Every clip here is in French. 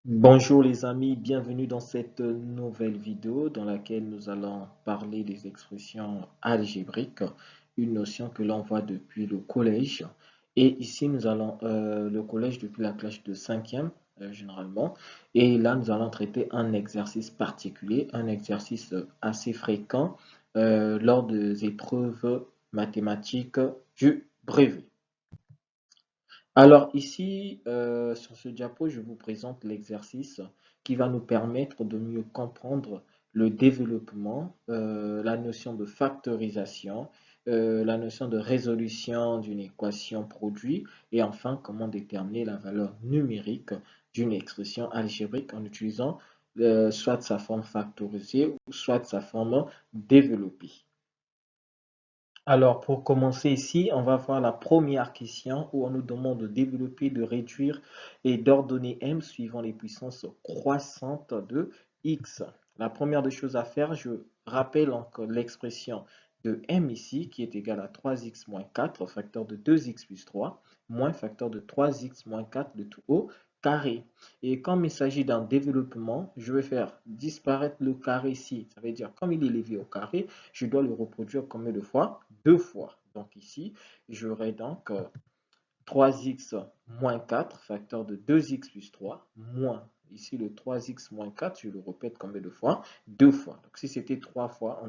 Bonjour les amis, bienvenue dans cette nouvelle vidéo dans laquelle nous allons parler des expressions algébriques, une notion que l'on voit depuis le collège. Et ici, nous allons le collège depuis la classe de cinquième généralement. Et là, nous allons traiter un exercice particulier, un exercice assez fréquent lors des épreuves mathématiques du brevet. Alors ici, sur ce diapo, je vous présente l'exercice qui va nous permettre de mieux comprendre le développement, la notion de factorisation, la notion de résolution d'une équation produit et enfin comment déterminer la valeur numérique d'une expression algébrique en utilisant soit sa forme factorisée ou soit sa forme développée. Alors, pour commencer ici, on va voir la première question où on nous demande de développer, de réduire et d'ordonner m suivant les puissances croissantes de x. La première des choses à faire, je rappelle encore l'expression de m ici qui est égale à 3x moins 4, facteur de 2x plus 3, moins facteur de 3x moins 4 de tout au carré. Et comme il s'agit d'un développement, je vais faire disparaître le carré ici. Ça veut dire, comme il est élevé au carré, je dois le reproduire combien de fois? Deux fois. Donc ici, j'aurai donc 3x moins 4, facteur de 2x plus 3, moins, ici le 3x moins 4, je le répète combien de fois? Deux fois. Donc si c'était trois fois,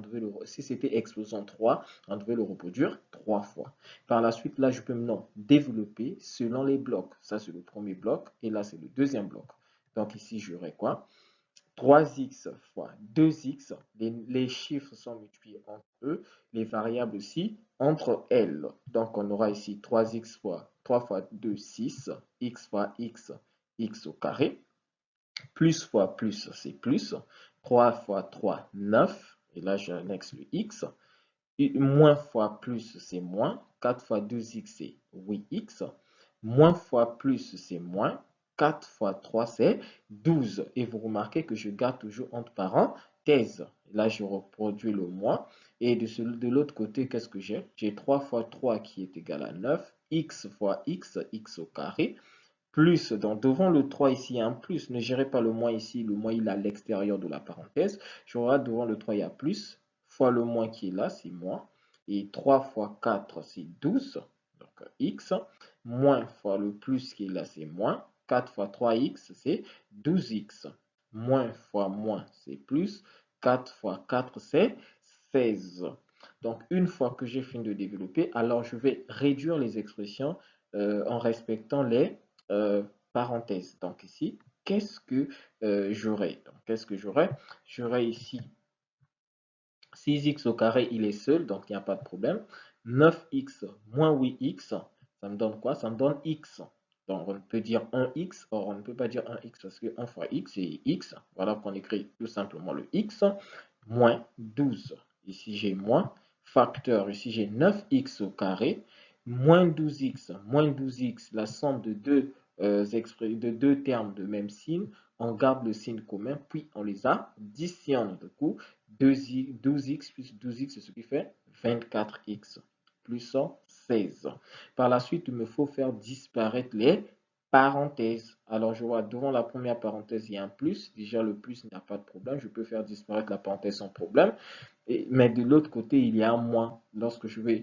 si c'était exposant 3, on devait le reproduire trois fois. Par la suite, là, je peux maintenant développer selon les blocs. Ça, c'est le premier bloc, et là, c'est le deuxième bloc. Donc ici, j'aurai quoi? 3x fois 2x, les chiffres sont multipliés entre eux, les variables aussi entre elles. Donc on aura ici 3x fois 3 fois 2, 6, x fois x, x au carré, plus fois plus, c'est plus, 3 fois 3, 9, et là j'annexe le x, et moins fois plus, c'est moins, 4 fois 2x, c'est 8x, moins fois plus, c'est moins, 4 fois 3, c'est 12. Et vous remarquez que je garde toujours entre parenthèses. Là, je reproduis le moins. Et de l'autre côté, qu'est-ce que j'ai? J'ai 3 fois 3 qui est égal à 9, x fois x, x au carré, plus, donc devant le 3 ici, il y a un plus. Ne gérez pas le moins ici, le moins il est à l'extérieur de la parenthèse. J'aurai devant le 3, il y a plus, fois le moins qui est là, c'est moins. Et 3 fois 4, c'est 12, donc x, moins fois le plus qui est là, c'est moins. 4 fois 3x, c'est 12x. Moins fois moins, c'est plus. 4 fois 4, c'est 16. Donc, une fois que j'ai fini de développer, alors je vais réduire les expressions en respectant les parenthèses. Donc ici, qu'est-ce que j'aurai? Donc, qu'est-ce que j'aurai? J'aurai ici 6x au carré, il est seul, donc il n'y a pas de problème. 9x moins 8x, ça me donne quoi? Ça me donne x. Donc on peut dire 1x, or on ne peut pas dire 1x parce que 1 fois x, c'est x. Voilà qu'on écrit tout simplement le x, moins 12. Ici j'ai moins, facteur, ici j'ai 9x au carré, moins 12x, la somme de deux termes de même signe, on garde le signe commun, puis on les additionne. Du coup, 12x plus 12x, c'est ce qui fait 24x plus 16. Par la suite, il me faut faire disparaître les parenthèses. Alors, je vois devant la première parenthèse, il y a un plus. Déjà, le plus n'a pas de problème. Je peux faire disparaître la parenthèse sans problème. Mais de l'autre côté, il y a un moins.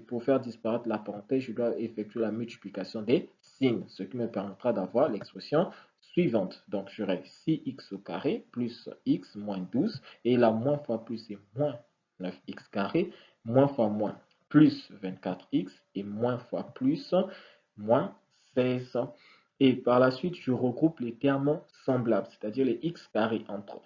Pour faire disparaître la parenthèse, je dois effectuer la multiplication des signes, ce qui me permettra d'avoir l'expression suivante. Donc, j'aurai 6x au carré plus x moins 12. Et là, moins fois plus, c'est moins 9x carré. Moins fois moins, plus 24x. Et moins fois plus, moins 16. Et par la suite, je regroupe les termes semblables, c'est-à-dire les x carrés entre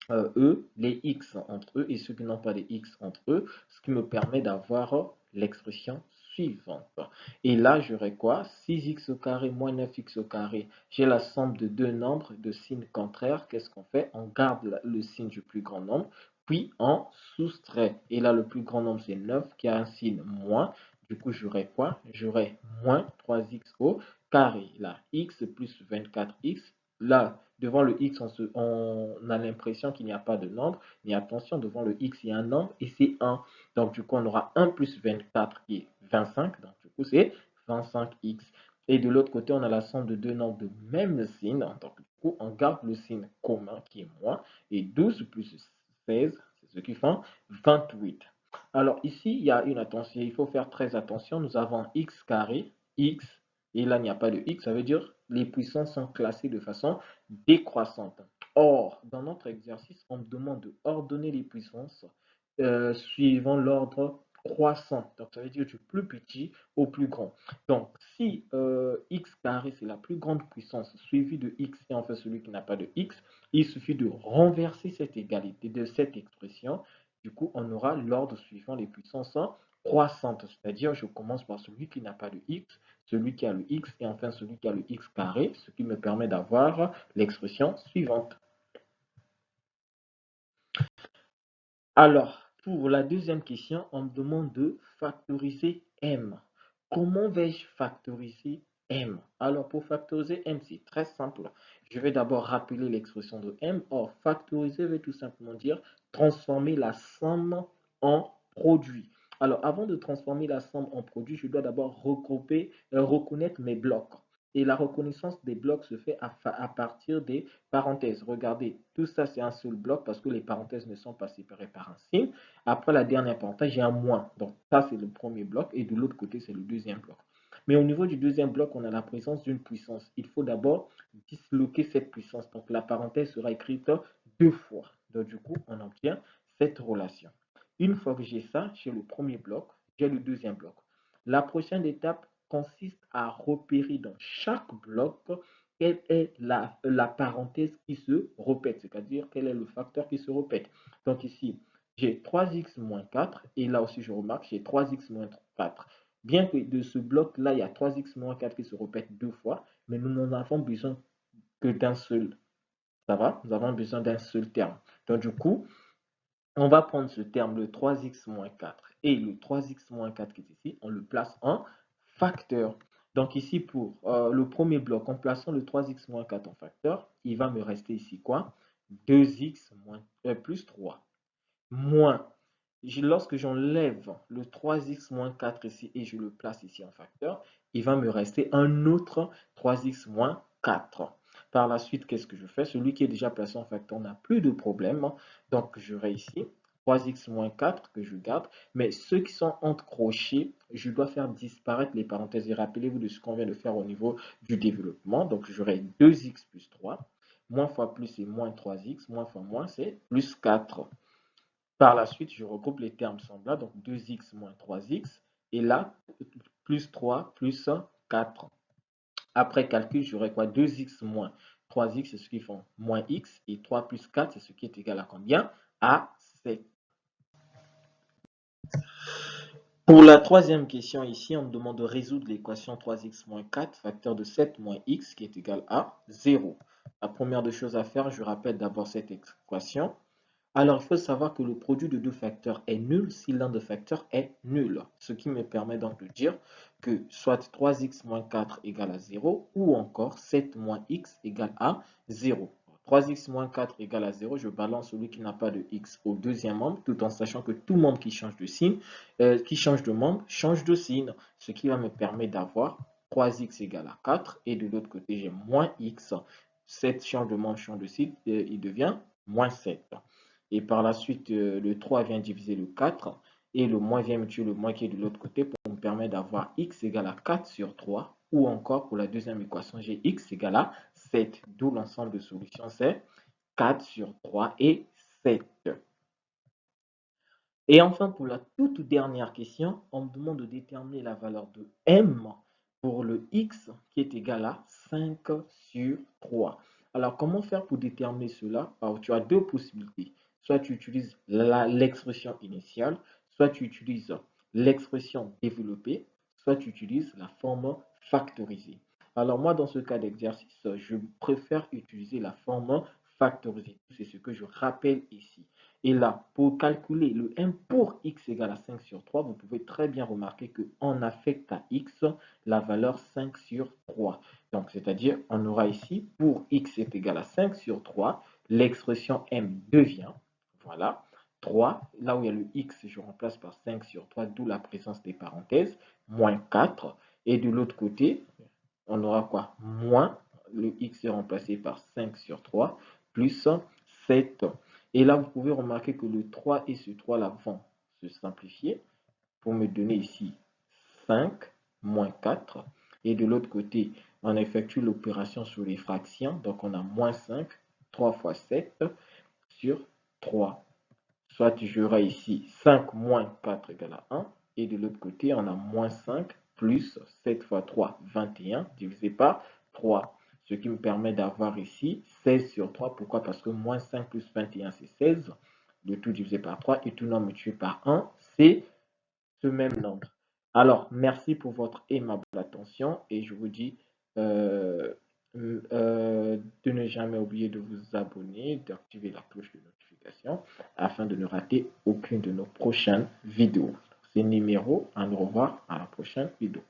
eux, les x entre eux et ceux qui n'ont pas de x entre eux, ce qui me permet d'avoir l'expression suivante. Et là, j'aurai quoi? 6x au carré moins 9x au carré. J'ai la somme de deux nombres de signes contraires. Qu'est-ce qu'on fait? On garde le signe du plus grand nombre, puis on soustrait. Et là, le plus grand nombre, c'est 9 qui a un signe moins. Du coup, j'aurai quoi? J'aurai moins 3x au carré. Là, x plus 24x. Là, devant le x, on a l'impression qu'il n'y a pas de nombre. Mais attention, devant le x, il y a un nombre et c'est 1. Donc, du coup, on aura 1 plus 24 qui est 25. Donc, du coup, c'est 25x. Et de l'autre côté, on a la somme de deux nombres de même signe. Donc, du coup, on garde le signe commun qui est moins. Et 12 plus 16, c'est ce qui fait 28. Alors ici, il y a une attention, il faut faire très attention. Nous avons x carré, x, et là, il n'y a pas de x, ça veut dire les puissances sont classées de façon décroissante. Or, dans notre exercice, on me demande de ordonner les puissances suivant l'ordre croissant. Donc, ça veut dire du plus petit au plus grand. Donc, si x carré, c'est la plus grande puissance suivie de x et enfin celui qui n'a pas de x, il suffit de renverser cette égalité de cette expression. Du coup, on aura l'ordre suivant les puissances croissantes. C'est-à-dire, je commence par celui qui n'a pas de x, celui qui a le x et enfin celui qui a le x carré, ce qui me permet d'avoir l'expression suivante. Alors, pour la deuxième question, on me demande de factoriser m. Comment vais-je factoriser m? Alors, pour factoriser m, c'est très simple. Je vais d'abord rappeler l'expression de m. Or, factoriser veut tout simplement dire transformer la somme en produit. Alors, avant de transformer la somme en produit, je dois d'abord reconnaître mes blocs. Et la reconnaissance des blocs se fait à partir des parenthèses. Regardez, tout ça, c'est un seul bloc parce que les parenthèses ne sont pas séparées par un signe. Après la dernière parenthèse, j'ai un moins. Donc, ça, c'est le premier bloc et de l'autre côté, c'est le deuxième bloc. Mais au niveau du deuxième bloc, on a la présence d'une puissance. Il faut d'abord disloquer cette puissance. Donc, la parenthèse sera écrite deux fois. Donc, du coup, on obtient cette relation. Une fois que j'ai ça, j'ai le premier bloc, j'ai le deuxième bloc. La prochaine étape consiste à repérer dans chaque bloc quelle est la parenthèse qui se répète, c'est-à-dire quel est le facteur qui se répète. Donc ici, j'ai 3x moins 4, et là aussi je remarque, j'ai 3x moins 4. Bien que de ce bloc-là, il y a 3x moins 4 qui se répète deux fois, mais nous n'en avons besoin que d'un seul. Ça va? Nous avons besoin d'un seul terme. Donc du coup, on va prendre ce terme, le 3x moins 4, et le 3x moins 4 qui est ici, on le place en facteur. Donc ici, pour le premier bloc, en plaçant le 3x moins 4 en facteur, il va me rester ici quoi? 2x plus 3. Moins, lorsque j'enlève le 3x moins 4 ici et je le place ici en facteur, il va me rester un autre 3x moins 4. Par la suite, qu'est-ce que je fais? Celui qui est déjà placé en facteur n'a plus de problème. Donc, j'aurai ici 3x moins 4 que je garde. Mais ceux qui sont entre crochets, je dois faire disparaître les parenthèses. Et rappelez-vous de ce qu'on vient de faire au niveau du développement. Donc, j'aurai 2x plus 3. Moins fois plus, c'est moins 3x. Moins fois moins, c'est plus 4. Par la suite, je regroupe les termes semblables. Donc, 2x moins 3x. Et là, plus 3 plus 4. Après calcul, j'aurai quoi? 2x moins 3x, c'est ce qui font moins x. Et 3 plus 4, c'est ce qui est égal à combien? À 7. Pour la troisième question ici, on me demande de résoudre l'équation 3x moins 4, facteur de 7 moins x, qui est égal à 0. La première des choses à faire, je rappelle d'abord cette équation. Alors, il faut savoir que le produit de deux facteurs est nul si l'un des facteurs est nul. Ce qui me permet donc de dire que soit 3x moins 4 égale à 0 ou encore 7 moins x égale à 0. 3x moins 4 égale à 0, je balance celui qui n'a pas de x au deuxième membre, tout en sachant que tout membre qui change de signe, qui change de membre, change de signe. Ce qui va me permettre d'avoir 3x égale à 4 et de l'autre côté, j'ai moins x. 7 change de membre, change de signe, il devient moins 7. Et par la suite, le 3 vient diviser le 4 et le moins vient me tuer le moins qui est de l'autre côté pour me permettre d'avoir x égale à 4 sur 3 ou encore pour la deuxième équation, j'ai x égale à 7. D'où l'ensemble de solutions, c'est 4 sur 3 et 7. Et enfin, pour la toute dernière question, on me demande de déterminer la valeur de m pour le x qui est égal à 5 sur 3. Alors, comment faire pour déterminer cela? Alors, tu as deux possibilités. Soit tu utilises l'expression initiale, soit tu utilises l'expression développée, soit tu utilises la forme factorisée. Alors, moi, dans ce cas d'exercice, je préfère utiliser la forme factorisée. C'est ce que je rappelle ici. Et là, pour calculer le m pour x égale à 5 sur 3, vous pouvez très bien remarquer qu'on affecte à x la valeur 5 sur 3. Donc, c'est-à-dire, on aura ici, pour x est égal à 5 sur 3, l'expression m devient, voilà, 3. Là où il y a le x, je remplace par 5 sur 3, d'où la présence des parenthèses, moins 4. Et de l'autre côté, on aura quoi? Moins le x est remplacé par 5 sur 3 plus 7. Et là, vous pouvez remarquer que le 3 et ce 3 là vont se simplifier pour me donner ici 5 moins 4. Et de l'autre côté, on effectue l'opération sur les fractions. Donc, on a moins 5, 3 fois 7 sur 3. Soit j'aurai ici 5 moins 4 égale à 1. Et de l'autre côté, on a moins 5 plus 7 fois 3, 21, divisé par 3. Ce qui me permet d'avoir ici 16 sur 3. Pourquoi? Parce que moins 5 plus 21, c'est 16. Le tout divisé par 3 et tout nombre multiplié par 1, c'est ce même nombre. Alors, merci pour votre aimable attention et je vous dis de ne jamais oublier de vous abonner, d'activer la cloche de notification afin de ne rater aucune de nos prochaines vidéos. C'est numéro, au revoir à la prochaine vidéo.